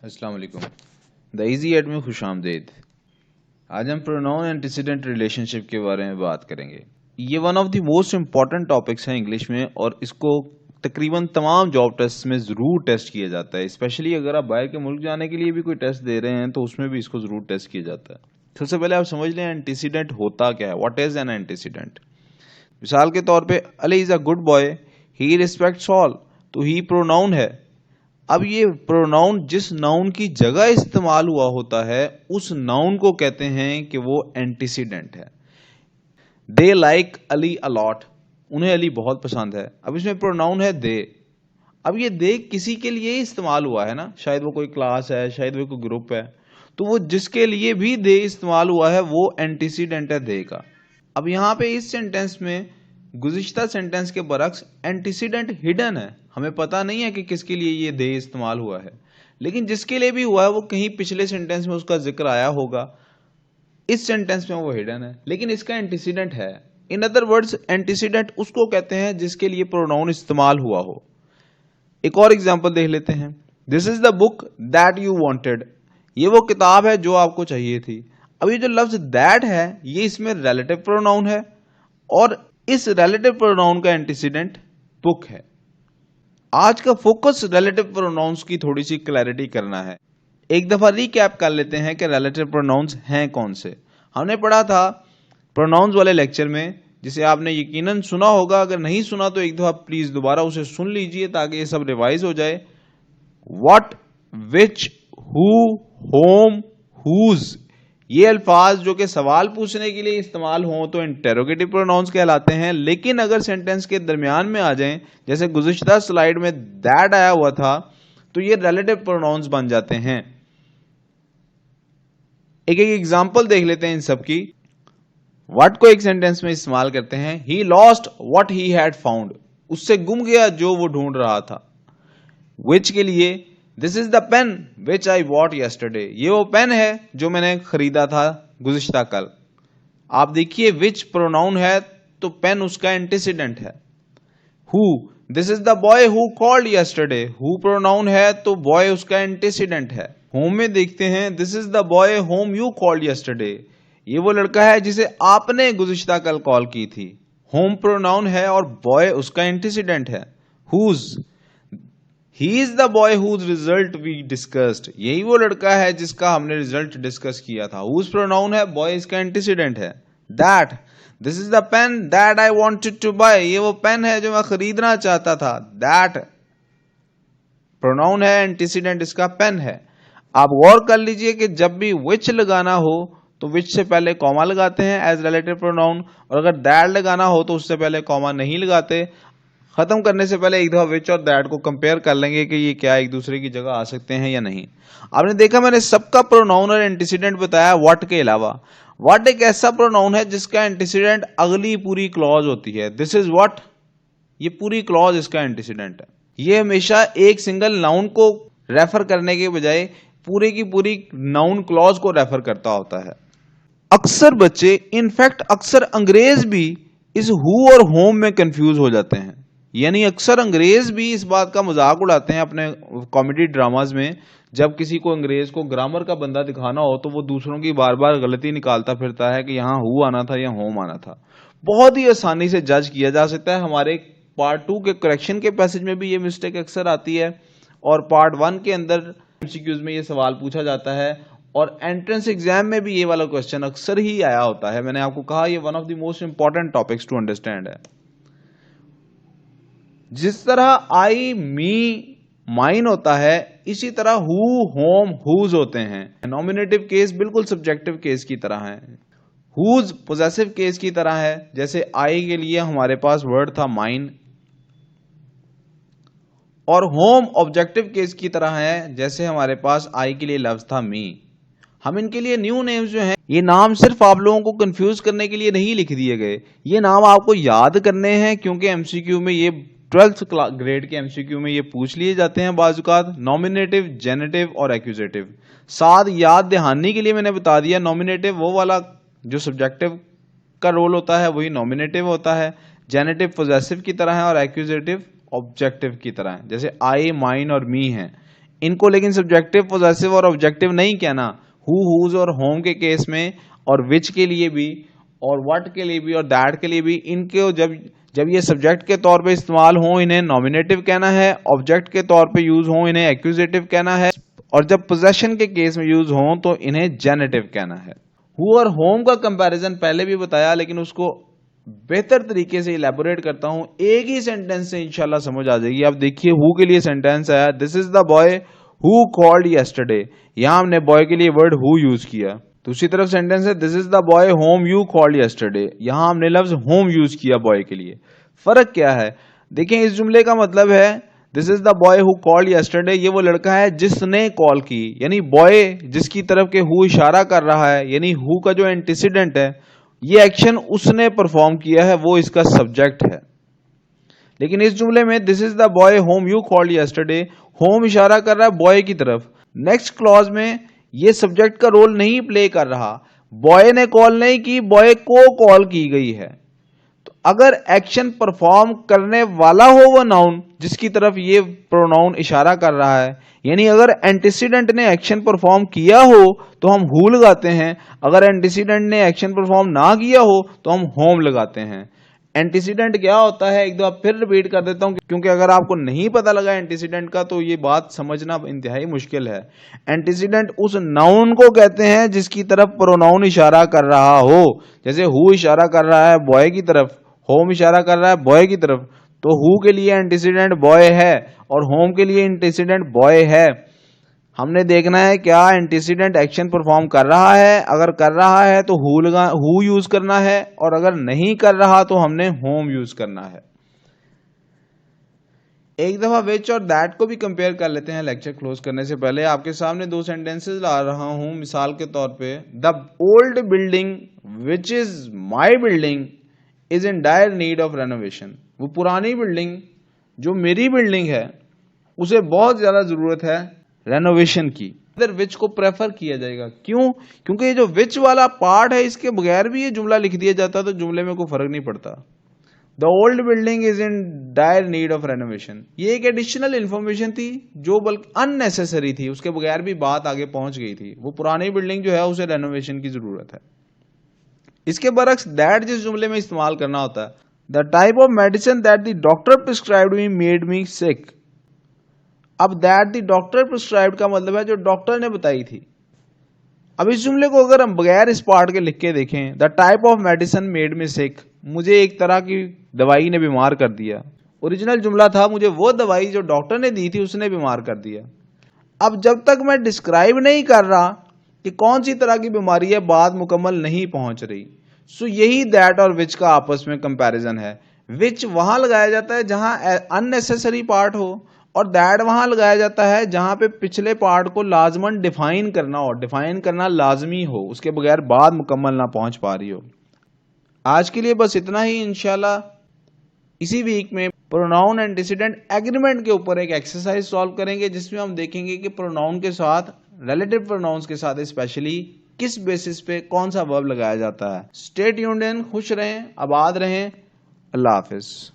अस्सलाम वालेकुम। The easy add में खुश आमदेद। आज हम प्रोनाउन एंटीसीडेंट रिलेशनशिप के बारे में बात करेंगे। ये one of the most important topics हैं इंग्लिश में और इसको तकरीबन तमाम जॉब टेस्ट में ज़रूर टेस्ट किया जाता है। स्पेशली अगर आप बाहर के मुल्क जाने के लिए भी कोई टेस्ट दे रहे हैं तो उसमें भी इसको ज़रूर टेस्ट किया जाता है। सबसे पहले आप समझ लें एंटीसीडेंट होता क्या है। What is an antecedent. मिसाल के तौर पे Ali is a good boy, he respects all, तो ही प्रोनाउन है। अब ये प्रोनाउन जिस नाउन की जगह इस्तेमाल हुआ होता है उस नाउन को कहते हैं कि वो एंटीसीडेंट है। दे लाइक अली अलॉट, उन्हें अली बहुत पसंद है। अब इसमें प्रोनाउन है दे। अब ये दे किसी के लिए ही इस्तेमाल हुआ है ना, शायद वो कोई क्लास है, शायद वो कोई ग्रुप है, तो वो जिसके लिए भी दे इस्तेमाल हुआ है वो एंटीसीडेंट है दे का। अब यहाँ पे इस सेंटेंस में गुज़िश्ता सेंटेंस के बरक्स एंटीसीडेंट हिडन है, हमें पता नहीं है कि किसके लिए ये दे इस्तेमाल हुआ है, लेकिन जिसके लिए भी हुआ है वो कहीं पिछले सेंटेंस में उसका जिक्र आया होगा, इस सेंटेंस में वो हिडन है लेकिन इसका एंटीसीडेंट है। इन अदर वर्ड्स एंटीसीडेंट उसको कहते हैं जिसके लिए प्रोनाउन इस्तेमाल हुआ हो। एक और एग्जांपल देख लेते हैं। This is the book that you wanted, ये वो किताब है जो आपको चाहिए थी। अब ये जो लफ्ज दैट है ये इसमें रिलेटिव प्रोनाउन है और इस रिलेटिव प्रोनाउन का एंटीसीडेंट बुक है। आज का फोकस रिलेटिव प्रोनाउंस की थोड़ी सी क्लैरिटी करना है। एक दफा रिकैप कर लेते हैं कि रिलेटिव प्रोनाउंस हैं कौन से। हमने पढ़ा था प्रोनाउंस वाले लेक्चर में, जिसे आपने यकीनन सुना होगा, अगर नहीं सुना तो एक दफा प्लीज दोबारा उसे सुन लीजिए ताकि ये सब रिवाइज हो जाए। What, which, who, whom, whose, ये अल्फाज जो कि सवाल पूछने के लिए इस्तेमाल हों तो इंटेरोगेटिव प्रोनाउंस कहलाते हैं, लेकिन अगर सेंटेंस के दरमियान में आ जाएं, जैसे गुज़िश्ता स्लाइड में दैट आया हुआ था, तो ये रिलेटिव प्रोनाउंस बन जाते हैं। एक एक एग्जांपल देख लेते हैं इन सब की। व्हाट को एक सेंटेंस में इस्तेमाल करते हैं, he lost what he had found, उससे गुम गया जो वो ढूंढ रहा था। विच के लिए this is the pen which I bought yesterday, ये वो पेन है जो मैंने खरीदा था गुज़िश्ता कल। आप देखिए विच प्रोनाउन है तो पेन उसका एंटीसीडेंट है। Who, this is the boy who called yesterday, who pronoun है तो बॉय उसका एंटीसीडेंट है। होम में देखते हैं this is the boy home you called yesterday, ये वो लड़का है जिसे आपने गुज़िश्ता कल कॉल की थी। होम प्रोनाउन है और बॉय उसका एंटीसीडेंट है। Whose, he is the boy whose result we discussed, यही वो लड़का है जिसका हमने रिजल्ट डिस्कस किया था। हुज प्रोनाउन है, बॉय इसका एंटीसीडेंट है। That, this is the pen that I wanted to buy, ये वो पेन है जो मैं खरीदना चाहता था। दैट प्रोनाउन है, एंटीसीडेंट इसका पेन है। आप गौर कर लीजिए कि जब भी विच लगाना हो तो विच से पहले कॉमा लगाते हैं एज रिलेटिव प्रोनाउन, और अगर दैट लगाना हो तो उससे पहले कॉमा नहीं लगाते। खत्म करने से पहले एक दफा विच और दैट को कंपेयर कर लेंगे कि ये क्या एक दूसरे की जगह आ सकते हैं या नहीं। आपने देखा मैंने सबका प्रोनाउन और एंटीसीडेंट बताया व्हाट के अलावा। व्हाट एक ऐसा प्रोनाउन है जिसका एंटीसीडेंट अगली पूरी क्लॉज होती है। दिस इज व्हाट, ये पूरी क्लॉज इसका एंटीसीडेंट है। ये हमेशा एक सिंगल नाउन को रेफर करने के बजाय पूरी की पूरी नाउन क्लॉज को रेफर करता होता है। अक्सर बच्चे, इनफैक्ट अक्सर अंग्रेज भी इस हु और होम में कंफ्यूज हो जाते हैं। यानी अक्सर अंग्रेज भी इस बात का मजाक उड़ाते हैं अपने कॉमेडी ड्रामाज में। जब किसी को अंग्रेज को ग्रामर का बंदा दिखाना हो तो वो दूसरों की बार बार गलती निकालता फिरता है कि यहाँ हु आना था या होम आना था। बहुत ही आसानी से जज किया जा सकता है। हमारे पार्ट 2 के करेक्शन के पैसेज में भी ये मिस्टेक अक्सर आती है और पार्ट 1 के अंदर एमसीक्यूज में ये सवाल पूछा जाता है और एंट्रेंस एग्जाम में भी ये वाला क्वेश्चन अक्सर ही आया होता है। मैंने आपको कहा ये one of the most important topics to understand है। जिस तरह आई, मी, माइन होता है, इसी तरह हु, होम, हुज होते हैं। नॉमिनेटिव केस बिल्कुल सब्जेक्टिव केस की तरह है, हुज पोजेसिव केस की तरह है। जैसे आई के लिए हमारे पास वर्ड था माइन, और होम ऑब्जेक्टिव केस की तरह है, जैसे हमारे पास आई के लिए लफ्ज था मी। हम इनके लिए न्यू नेम्स जो हैं, ये नाम सिर्फ आप लोगों को कंफ्यूज करने के लिए नहीं लिख दिए गए, ये नाम आपको याद करने हैं क्योंकि एमसीक्यू में ये 12th ग्रेड के एमसीक्यू में ये पूछ लिए जाते हैं बाजुकात। नॉमिनेटिव, जेनेटिव और एक्यूजेटिव। साथ याद दहानी के लिए मैंने बता दिया, नॉमिनेटिव वो वाला जो सब्जेक्टिव का रोल होता है वही नॉमिनेटिव होता है, जेनेटिव पोजेसिव की तरह है और एक्यूजेटिव ऑब्जेक्टिव की तरह है। जैसे आई, माइन और मी हैं, इनको लेकिन सब्जेक्टिव, पॉजेसिव और ऑब्जेक्टिव नहीं कहना। हु, हुज और होम के केस में, और विच के लिए भी, और व्हाट के लिए भी, और दैट के लिए भी, इनके जब ये सब्जेक्ट के तौर पे इस्तेमाल हो इन्हें नॉमिनेटिव कहना है, ऑब्जेक्ट के तौर पे यूज हो इन्हें एक्यूजेटिव कहना है, और जब पोजेशन के केस में यूज हो तो इन्हें जेनेटिव कहना है। हु और होम का कंपैरिजन पहले भी बताया, लेकिन उसको बेहतर तरीके से इलेबोरेट करता हूं, एक ही सेंटेंस से इंशाल्लाह समझ आ जाएगी। आप देखिए, हु के लिए सेंटेंस आया, this is the boy who called yesterday. यहां हमने बॉय के लिए वर्ड हु यूज किया। दूसरी तरफ सेंटेंस है, this is the boy home you called yesterday. यहां हमने लफ्ज होम यूज किया बॉय के लिए। फर्क क्या है? देखें, इस जुमले का मतलब है this is the boy who called yesterday, ये वो लड़का है जिसने कॉल की, यानी बॉय जिसकी तरफ के हु इशारा कर रहा है, यानी हु का जो एंटीसीडेंट है, ये एक्शन उसने परफॉर्म किया है, वो इसका सब्जेक्ट है। लेकिन इस जुमले में this is the boy home you called yesterday, home इशारा कर रहा है बॉय की तरफ। नेक्स्ट क्लॉज में ये सब्जेक्ट का रोल नहीं प्ले कर रहा, बॉय ने कॉल नहीं की, बॉय को कॉल की गई है। तो अगर एक्शन परफॉर्म करने वाला हो वो नाउन जिसकी तरफ ये प्रोनाउन इशारा कर रहा है, यानी अगर एंटीसीडेंट ने एक्शन परफॉर्म किया हो तो हम हु लगाते हैं, अगर एंटीसीडेंट ने एक्शन परफॉर्म ना किया हो तो हम होम लगाते हैं। एंटीसीडेंट क्या होता है, एक दो आप फिर रिपीट कर देता हूं, क्योंकि अगर आपको नहीं पता लगा एंटीसीडेंट का तो ये बात समझना इंतहाई मुश्किल है। एंटीसीडेंट उस नाउन को कहते हैं जिसकी तरफ प्रोनाउन इशारा कर रहा हो। जैसे हु इशारा कर रहा है बॉय की तरफ, होम इशारा कर रहा है बॉय की तरफ, तो हु के लिए एंटीसीडेंट बॉय है और होम के लिए एंटीसीडेंट बॉय है। हमने देखना है क्या एंटीसीडेंट एक्शन परफॉर्म कर रहा है, अगर कर रहा है तो हु यूज करना है, और अगर नहीं कर रहा तो हमने होम यूज करना है। एक दफा विच और दैट को भी कंपेयर कर लेते हैं लेक्चर क्लोज करने से पहले। आपके सामने दो सेंटेंसेस ला रहा हूं मिसाल के तौर पे, the old building which is my building is in dire need of renovation. वो पुरानी बिल्डिंग जो मेरी बिल्डिंग है उसे बहुत ज्यादा जरूरत है रेनोवेशन की। इधर विच को प्रेफर किया जाएगा, क्यों? क्योंकि ये जो विच वाला पार्ट है इसके बगैर भी ये जुमला लिख दिया जाता तो जुमले में कोई फर्क नहीं पड़ता। The old building is in dire need of renovation, ये एक एडिशनल इंफॉर्मेशन थी जो बल्कि अननेसेसरी थी, उसके बगैर भी बात आगे पहुंच गई थी। वो पुरानी बिल्डिंग जो है उसे रेनोवेशन की जरूरत है। इसके बरक्स दैट जिस जुमले में इस्तेमाल करना होता है, the type of medicine that the doctor prescribed me made me sick. अब दैट द डॉक्टर प्रिस्क्राइब्ड का मतलब है जो डॉक्टर ने बताई थी। अब इस जुमले को अगर हम बगैर इस पार्ट के लिख के देखें, the type of medicine made me sick, मुझे एक तरह की दवाई ने बीमार कर दिया। ओरिजिनल जुमला था मुझे वो दवाई जो डॉक्टर ने दी थी उसने बीमार कर दिया। अब जब तक मैं डिस्क्राइब नहीं कर रहा कि कौन सी तरह की बीमारी है, बात मुकम्मल नहीं पहुंच रही। सो यही दैट और विच का आपस में कंपैरिजन है। विच वहां लगाया जाता है जहां अननेसेसरी पार्ट हो, और दैट वहां लगाया जाता है जहां पे पिछले पार्ट को लाजमन डिफाइन करना हो, डिफाइन करना लाजमी हो, उसके बगैर बात मुकम्मल ना पहुंच पा रही हो। आज के लिए बस इतना ही। इंशाल्लाह इसी वीक में प्रोनाउन एंटीसीडेंट एग्रीमेंट के ऊपर एक एक्सरसाइज सॉल्व करेंगे जिसमें हम देखेंगे कि प्रोनाउन के साथ, रिलेटिव प्रोनाउंस के साथ स्पेशली किस बेसिस पे कौन सा वर्ब लगाया जाता है। स्टे ट्यून्ड इन, खुश रहें, आबाद रहें, अल्लाह हाफिज।